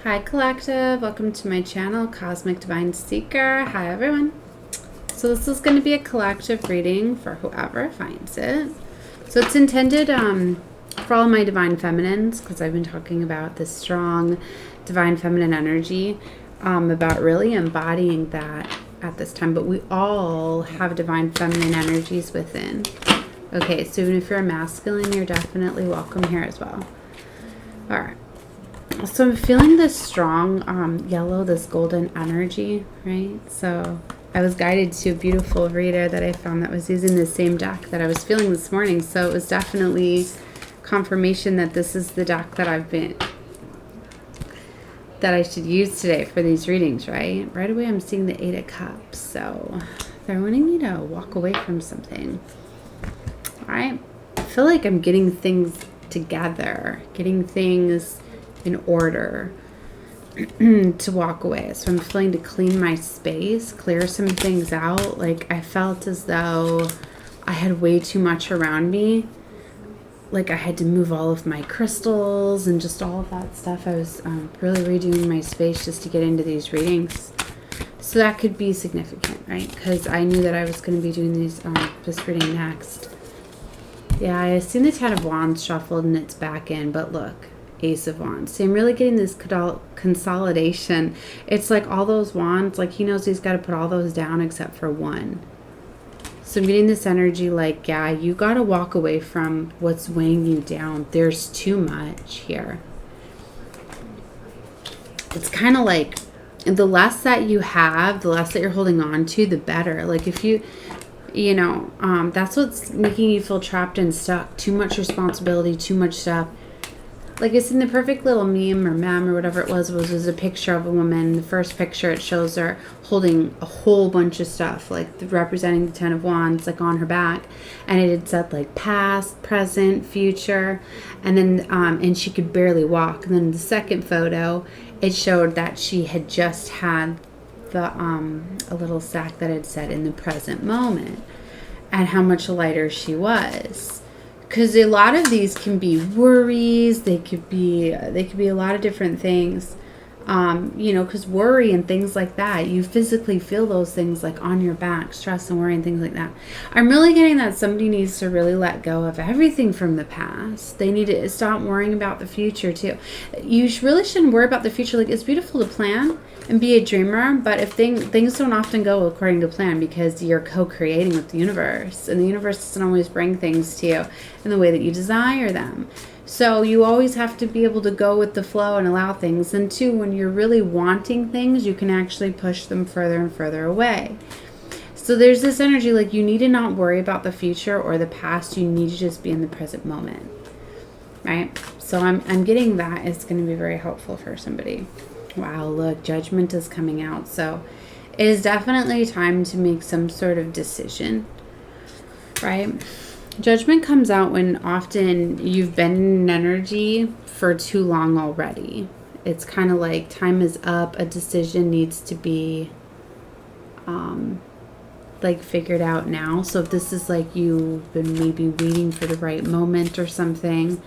Hi Collective, welcome to my channel, Cosmic Divine Seeker. Hi everyone. So this is going to be a collective reading for whoever finds it. So it's intended for all my Divine Feminines, because I've been talking about this strong Divine Feminine energy, about really embodying that at this time. But we all have Divine Feminine energies within. Okay, so even if you're a masculine, you're definitely welcome here as well. All right. So I'm feeling this strong yellow, this golden energy, right? So I was guided to a beautiful reader that I found that was using the same deck that I was feeling this morning. So it was definitely confirmation that this is the deck that that I should use today for these readings, right? Right away I'm seeing the 8 of Cups. So they're wanting me to walk away from something. All right. I feel like I'm getting things together, getting things in order to walk away. So I'm feeling to clean my space, clear some things out. Like I felt as though I had way too much around me. Like I had to move all of my crystals and just all of that stuff. I was really redoing my space just to get into these readings. So that could be significant, right? Because I knew that I was going to be doing this reading next. Yeah, I seen the 10 of Wands shuffled and it's back in, but look. Ace of Wands. So I'm really getting this consolidation. It's like all those wands, like he knows he's got to put all those down except for one. So I'm getting this energy like, yeah, you got to walk away from what's weighing you down. There's too much here. It's kind of like the less that you have, the less that you're holding on to, the better. Like if you know, that's what's making you feel trapped and stuck. Too much responsibility, too much stuff. Like it's in the perfect little meme or whatever it was a picture of a woman. The first picture, it shows her holding a whole bunch of stuff, like representing the 10 of Wands, like on her back. And it had said like past, present, future. And then, and she could barely walk. And then the second photo, it showed that she had just had the, a little sack that had said in the present moment. And how much lighter she was. Because a lot of these can be worries. They could be a lot of different things. You know, because worry and things like that, you physically feel those things like on your back, stress and worry and things like that. I'm really getting that somebody needs to really let go of everything from the past. They need to stop worrying about the future too. You really shouldn't worry about the future. Like it's beautiful to plan and be a dreamer, but if things don't often go according to plan because you're co-creating with the universe, and the universe doesn't always bring things to you in the way that you desire them. So you always have to be able to go with the flow and allow things. And two, when you're really wanting things, you can actually push them further and further away. So there's this energy like you need to not worry about the future or the past. You need to just be in the present moment, right? So I'm getting that it's going to be very helpful for somebody. Wow, look, Judgment is coming out. So it is definitely time to make some sort of decision, right? Judgment comes out when often you've been in energy for too long already. It's kind of like time is up. A decision needs to be like figured out now. So if this is like you've been maybe waiting for the right moment or something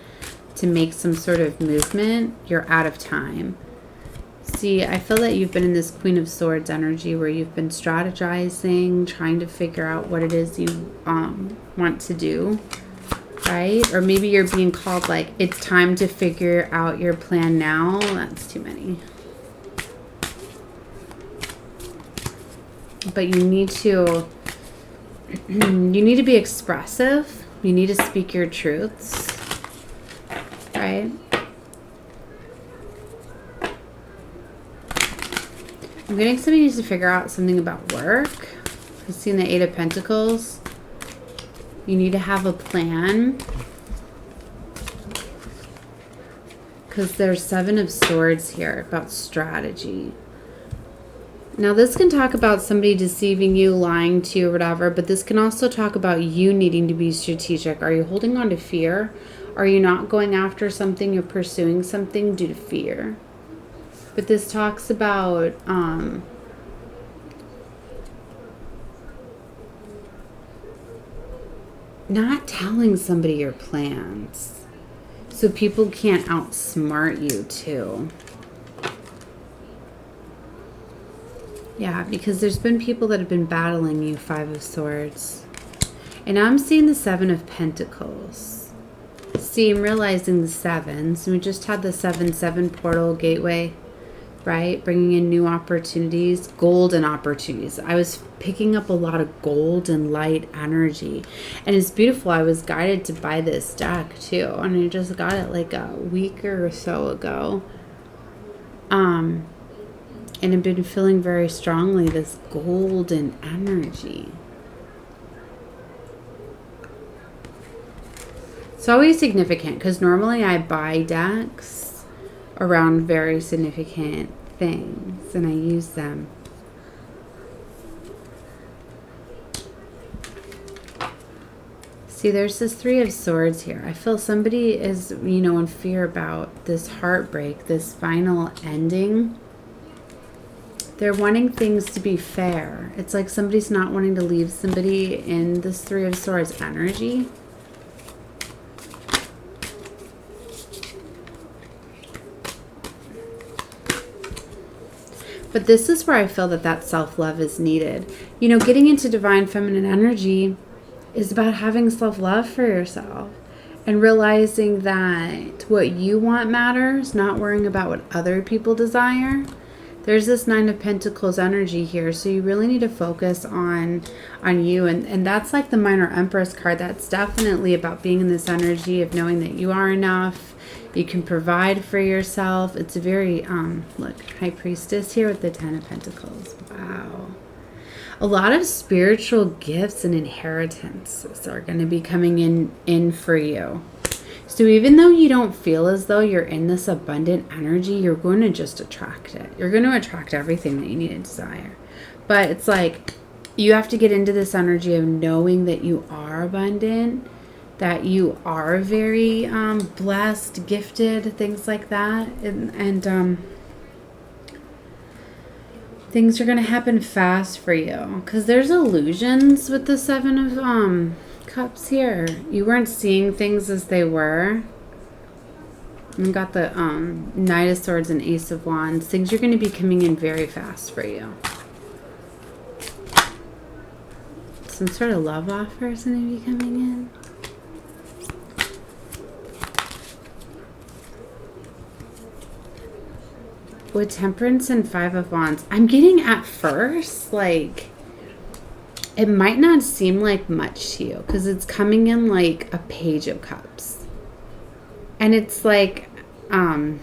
to make some sort of movement, you're out of time. See, I feel that you've been in this Queen of Swords energy where you've been strategizing, trying to figure out what it is you want to do, right? Or maybe you're being called like, it's time to figure out your plan now. That's too many. But you need to be expressive. You need to speak your truths, right? I'm getting somebody needs to figure out something about work. I've seen the 8 of Pentacles. You need to have a plan. Because there's 7 of Swords here about strategy. Now this can talk about somebody deceiving you, lying to you, or whatever. But this can also talk about you needing to be strategic. Are you holding on to fear? Are you not going after something? You're pursuing something due to fear. But this talks about not telling somebody your plans. So people can't outsmart you too. Yeah, because there's been people that have been battling you, Five of Swords. And I'm seeing the Seven of Pentacles. See, I'm realizing the sevens. We just had the 7-7 portal gateway, right? Bringing in new opportunities, golden opportunities. I was picking up a lot of golden light energy. And it's beautiful. I was guided to buy this deck too. And I just got it like a week or so ago. And I've been feeling very strongly this golden energy. It's always significant because normally I buy decks around very significant things and I use them. See, there's this Three of Swords here. I feel somebody is, you know, in fear about this heartbreak, this final ending. They're wanting things to be fair. It's like somebody's not wanting to leave somebody in this Three of Swords energy. But this is where I feel that that self-love is needed. You know, getting into divine feminine energy is about having self-love for yourself and realizing that what you want matters, not worrying about what other people desire. There's this Nine of Pentacles energy here, so you really need to focus on you. And that's like the Minor Empress card. That's definitely about being in this energy of knowing that you are enough. You can provide for yourself. It's a very, look, High Priestess here with the Ten of Pentacles. Wow. A lot of spiritual gifts and inheritances are going to be coming in for you. So even though you don't feel as though you're in this abundant energy, you're going to just attract it. You're going to attract everything that you need and desire. But it's like you have to get into this energy of knowing that you are abundant, that you are very blessed, gifted, things like that. And things are going to happen fast for you. Because there's illusions with the Seven of Cups here. You weren't seeing things as they were. And got the Knight of Swords and Ace of Wands. Things are going to be coming in very fast for you. Some sort of love offer is going to be coming in. With Temperance and Five of Wands, I'm getting at first, like, it might not seem like much to you because it's coming in like a Page of Cups. And it's like, I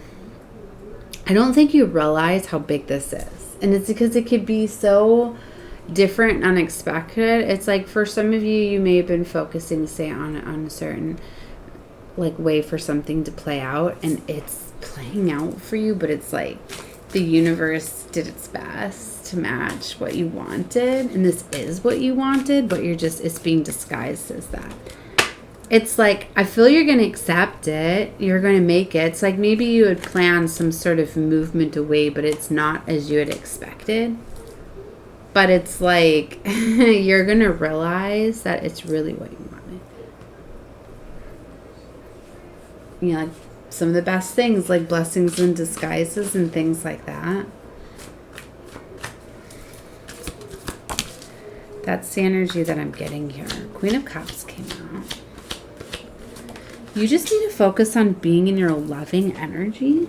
don't think you realize how big this is. And it's because it could be so different and unexpected. It's like for some of you, you may have been focusing, say, on a certain like way for something to play out. And it's playing out for you, but it's like the universe did its best to match what you wanted, and this is what you wanted, but it's being disguised as that. It's like, I feel you're going to accept it, you're going to make it. It's like maybe you had planned some sort of movement away, but it's not as you had expected. But it's like you're going to realize that it's really what you wanted. You know, like some of the best things, like blessings in disguises and things like that. That's the energy that I'm getting here. Queen of Cups came out. You just need to focus on being in your loving energy.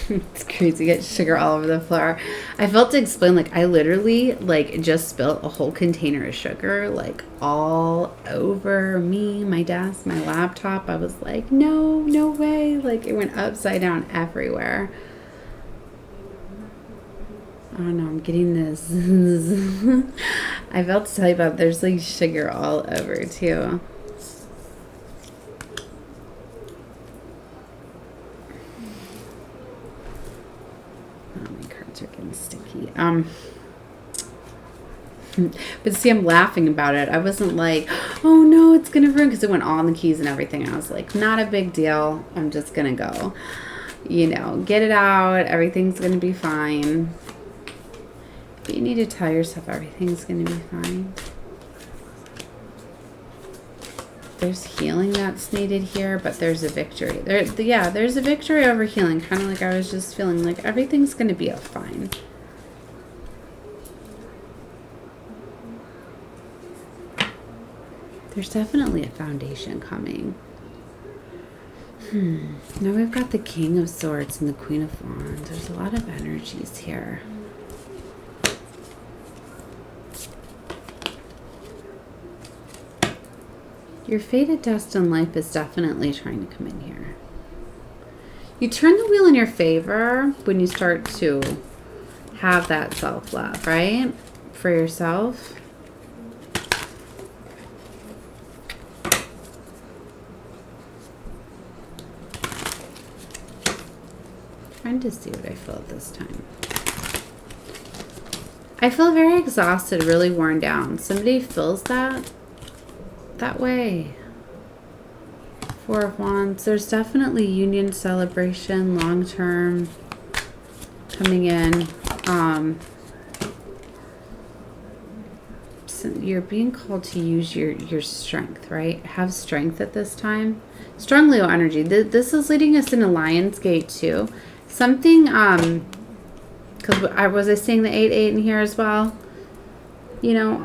It's crazy. Get sugar all over the floor. I felt to explain, like, I literally, like, just spilled a whole container of sugar, like, all over me, my desk, my laptop. I was like, no way. Like, it went upside down everywhere. Oh no, I'm getting this. I felt to tell you about, there's like sugar all over too. Oh, my cards are getting sticky. But see, I'm laughing about it. I wasn't like, oh no, it's gonna ruin, because it went all on the keys and everything. I was like, not a big deal. I'm just gonna go, you know, get it out. Everything's gonna be fine. But you need to tell yourself everything's going to be fine. there's healing that's needed here, but there's a victory. There's a victory over healing. Kind of like I was just feeling like everything's going to be fine. There's definitely a foundation coming. Now we've got the King of Swords and the Queen of Wands. There's a lot of energies here. Your fated destined life is definitely trying to come in here. You turn the wheel in your favor when you start to have that self-love, right? For yourself. Trying to see what I feel at this time. I feel very exhausted, really worn down. Somebody feels that way. Four of Wands. There's definitely union celebration, long term coming in. So you're being called to use your strength, right? Have strength at this time. Strong Leo energy. This is leading us into Lion's Gate too. Something, because was I seeing the 8-8 in here as well? You know,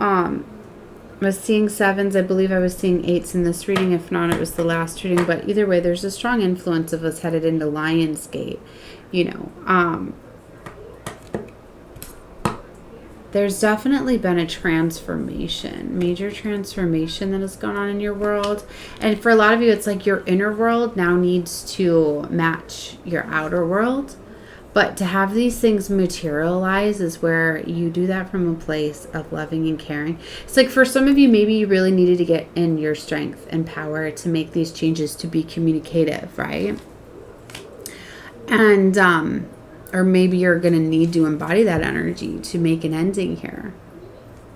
I was seeing 7s. I believe I was seeing 8s in this reading. If not, it was the last reading. But either way, there's a strong influence of us headed into Lion's Gate. You know, there's definitely been a transformation, major transformation that has gone on in your world. And for a lot of you, it's like your inner world now needs to match your outer world. But to have these things materialize is where you do that from a place of loving and caring. It's like for some of you, maybe you really needed to get in your strength and power to make these changes, to be communicative, right? And, or maybe you're going to need to embody that energy to make an ending here.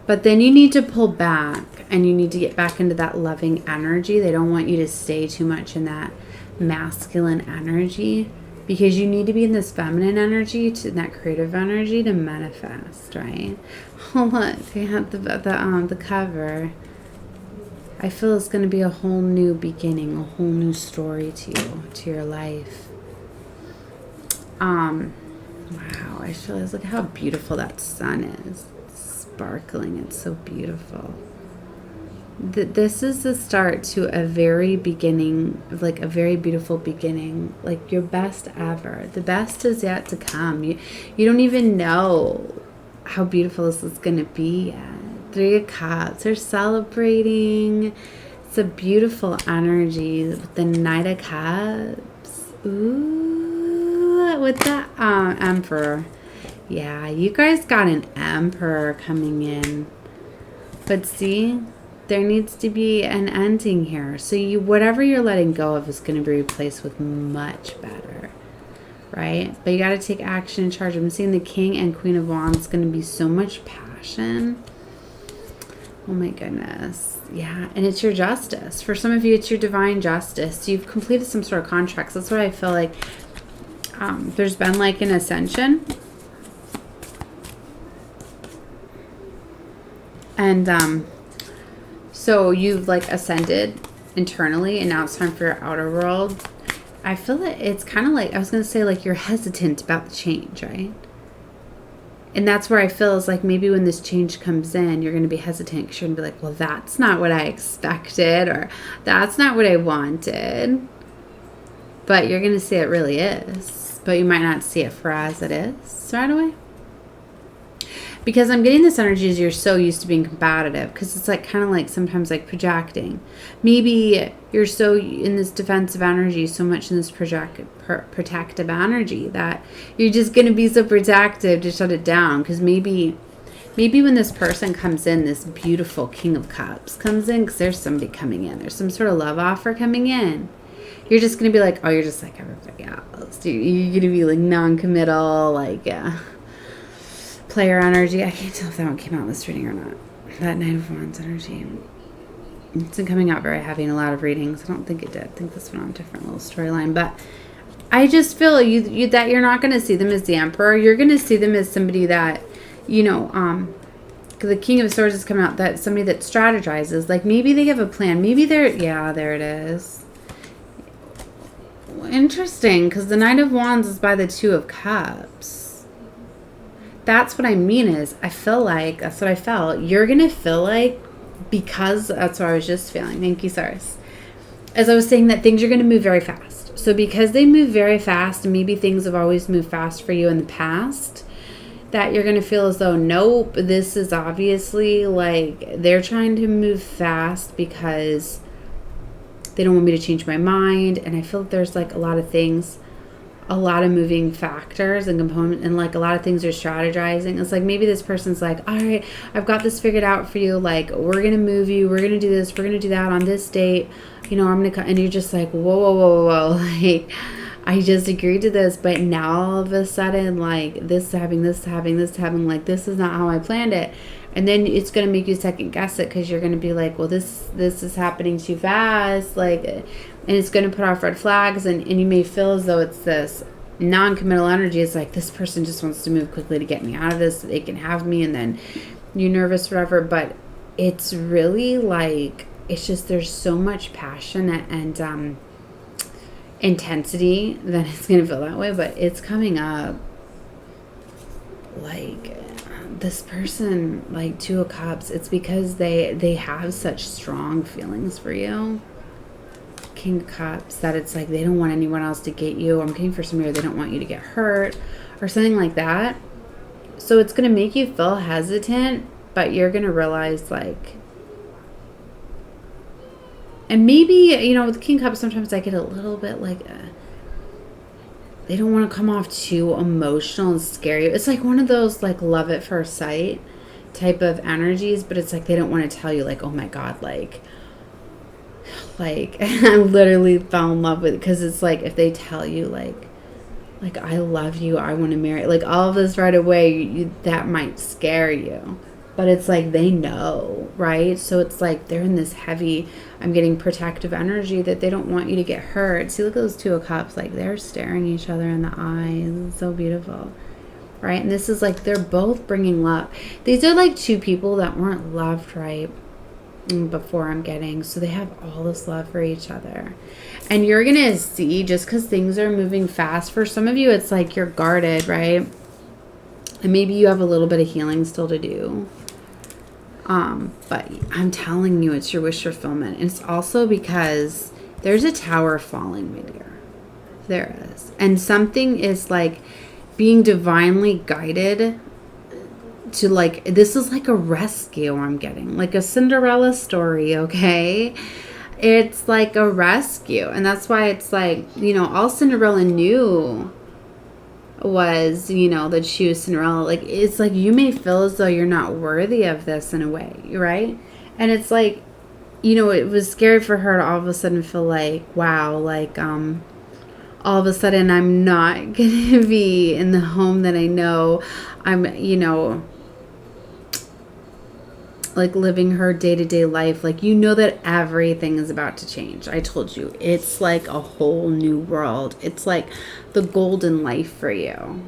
But then you need to pull back and you need to get back into that loving energy. They don't want you to stay too much in that masculine energy, because you need to be in this feminine energy, to that creative energy to manifest, right? Oh, look, we have the cover. I feel it's going to be a whole new beginning, a whole new story to you, to your life. Wow, I just realized, look how beautiful that sun is. It's sparkling, it's so beautiful. This is the start to a very beginning, like a very beautiful beginning, like your best ever. The best is yet to come. You don't even know how beautiful this is going to be yet. 3 of Cups, they're celebrating. It's a beautiful energy with the Knight of Cups. Ooh, with the Emperor. Yeah, you guys got an Emperor coming in. But see, there needs to be an ending here. So whatever you're letting go of is going to be replaced with much better, right? But you got to take action and charge. I'm seeing the King and Queen of Wands going to be so much passion. Oh my goodness. Yeah, and it's your justice. For some of you, it's your divine justice. You've completed some sort of contracts. That's what I feel like. There's been like an ascension. And so you've like ascended internally, and now it's time for your outer world. I feel that it's kind of like, I was going to say, like you're hesitant about the change, right? And that's where I feel is like maybe when this change comes in, you're going to be hesitant because you're going to be like, well, that's not what I expected, or that's not what I wanted. But you're going to see it really is. But you might not see it for as it is right away. Because I'm getting this energy as you're so used to being combative, because it's like kind of like sometimes like projecting. Maybe you're so in this defensive energy, so much in this protective energy that you're just going to be so protective to shut it down. Because maybe when this person comes in, this beautiful King of Cups comes in, because there's somebody coming in. There's some sort of love offer coming in. You're just going to be like, oh, you're just like everybody else. You're going to be like non-committal, like, yeah. Player energy. I can't tell if that one came out in this reading or not. That Knight of Wands energy. It's been coming out very heavy in a lot of readings. I don't think it did. I think this went on a different little storyline. But I just feel you that you're not going to see them as the Emperor. You're going to see them as somebody that, you know, the King of Swords is coming out, that somebody that strategizes. Like, maybe they have a plan. Maybe they're, yeah, there it is. Interesting, because the Knight of Wands is by the Two of Cups. That's what I mean is, I feel like, that's what I felt. You're going to feel like, because that's what I was just feeling. Thank you, Cyrus. As I was saying, that things are going to move very fast. So because they move very fast, and maybe things have always moved fast for you in the past, that you're going to feel as though, nope, this is obviously like they're trying to move fast because they don't want me to change my mind. And I feel that there's like a lot of things, a lot of moving factors and components, and like a lot of things are strategizing. It's like maybe this person's like, all right, I've got this figured out for you. Like, we're going to move you. We're going to do this. We're going to do that on this date. You know, I'm going to come. And you're just like, whoa, whoa, whoa, whoa. Like, I just agreed to this, but now all of a sudden, like, this is happening, like, this is not how I planned it. And then it's going to make you second guess it, because you're going to be like, well, this is happening too fast, like, and it's going to put off red flags, and you may feel as though it's this non-committal energy. It's like, this person just wants to move quickly to get me out of this so they can have me, and then you're nervous, whatever. But it's really like, it's just, there's so much passion and intensity that it's going to feel that way. But it's coming up like this person, like Two of Cups, it's because they have such strong feelings for you. King of Cups, that it's like they don't want anyone else to get you. I'm getting for somebody, or they don't want you to get hurt or something like that. So it's going to make you feel hesitant, but you're going to realize, like, and maybe, you know, with King of Cups, sometimes I get a little bit like, they don't want to come off too emotional and scary. It's like one of those, like, love at first sight type of energies, but it's like they don't want to tell you, like, oh my God, like I literally fell in love with it. Because it's like, if they tell you, like I love you, I want to marry, like, all of this right away, that might scare you. But it's like they know, right? So it's like they're in this heavy, I'm getting protective energy, that they don't want you to get hurt. See, look at those Two of Cups. Like, they're staring each other in the eyes. It's so beautiful, right? And this is like, they're both bringing love. These are like two people that weren't loved, right, before, I'm getting. So they have all this love for each other. And you're going to see, just because things are moving fast, for some of you, it's like you're guarded, right? And maybe you have a little bit of healing still to do. But I'm telling you, it's your wish fulfillment. And it's also because there's a tower falling, my dear. There is. And something is like being divinely guided to, like, this is like a rescue I'm getting. Like a Cinderella story, okay? It's like a rescue. And that's why it's like, you know, all Cinderella knew was, you know, that she was Cinderella. Like, it's like you may feel as though you're not worthy of this in a way, right? And it's like, you know, it was scary for her to all of a sudden feel like, wow, like, all of a sudden I'm not gonna be in the home that I know. I'm, you know, like living her day-to-day life. Like, you know that everything is about to change. I told you, it's like a whole new world. It's like the golden life for you.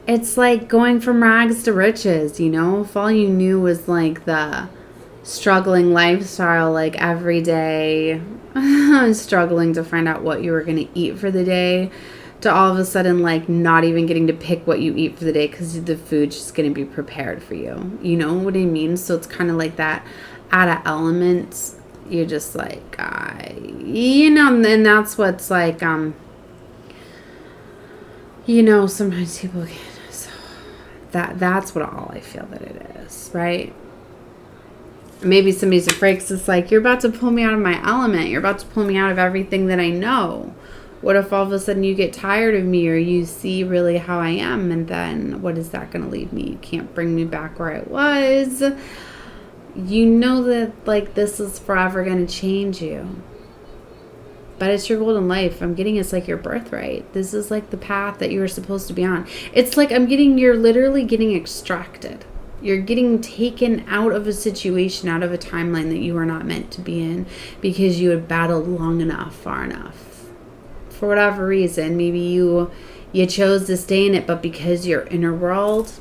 It's like going from rags to riches, you know? If all you knew was like the struggling lifestyle, like every day struggling to find out what you were going to eat for the day, to all of a sudden, like, not even getting to pick what you eat for the day because the food's just going to be prepared for you. You know what I mean? So it's kind of like that out of elements. You're just like, you know, and that's what's like, you know, sometimes people get, so that's what all I feel that it is, right? Maybe somebody's afraid because it's like, you're about to pull me out of my element. You're about to pull me out of everything that I know. What if all of a sudden you get tired of me, or you see really how I am, and then what is that going to leave me? You can't bring me back where I was. You know that, like, this is forever going to change you. But it's your golden life. I'm getting it's like your birthright. This is like the path that you were supposed to be on. It's like you're literally getting extracted. You're getting taken out of a situation, out of a timeline that you were not meant to be in, because you had battled long enough, far enough. For whatever reason, maybe you chose to stay in it, but because your inner world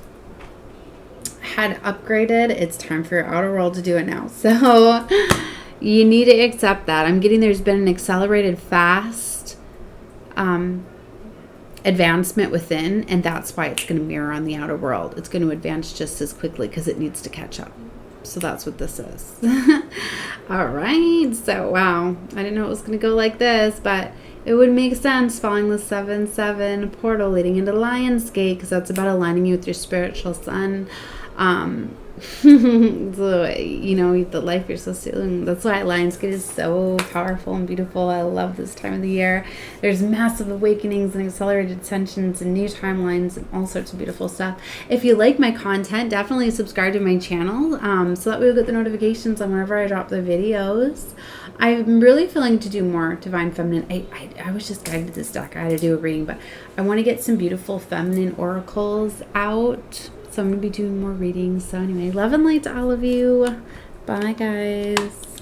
had upgraded, it's time for your outer world to do it now. So you need to accept that. I'm getting there's been an accelerated fast advancement within, and that's why it's going to mirror on the outer world. It's going to advance just as quickly because it needs to catch up. So that's what this is. All right. So, wow. I didn't know it was going to go like this, but it would make sense following the 7-7 portal leading into Lion's Gate, because that's about aligning you with your spiritual sun. So, you know, the life you're supposed to live. That's why Lionsgate is so powerful and beautiful. I love this time of the year. There's massive awakenings and accelerated ascensions and new timelines and all sorts of beautiful stuff. If you like my content, definitely subscribe to my channel, so that way you'll get the notifications on whenever I drop the videos. I'm really feeling to do more Divine Feminine. I was just guided to this deck. I had to do a reading, but I want to get some beautiful feminine oracles out. So I'm going to be doing more readings. So anyway, love and light to all of you. Bye, guys.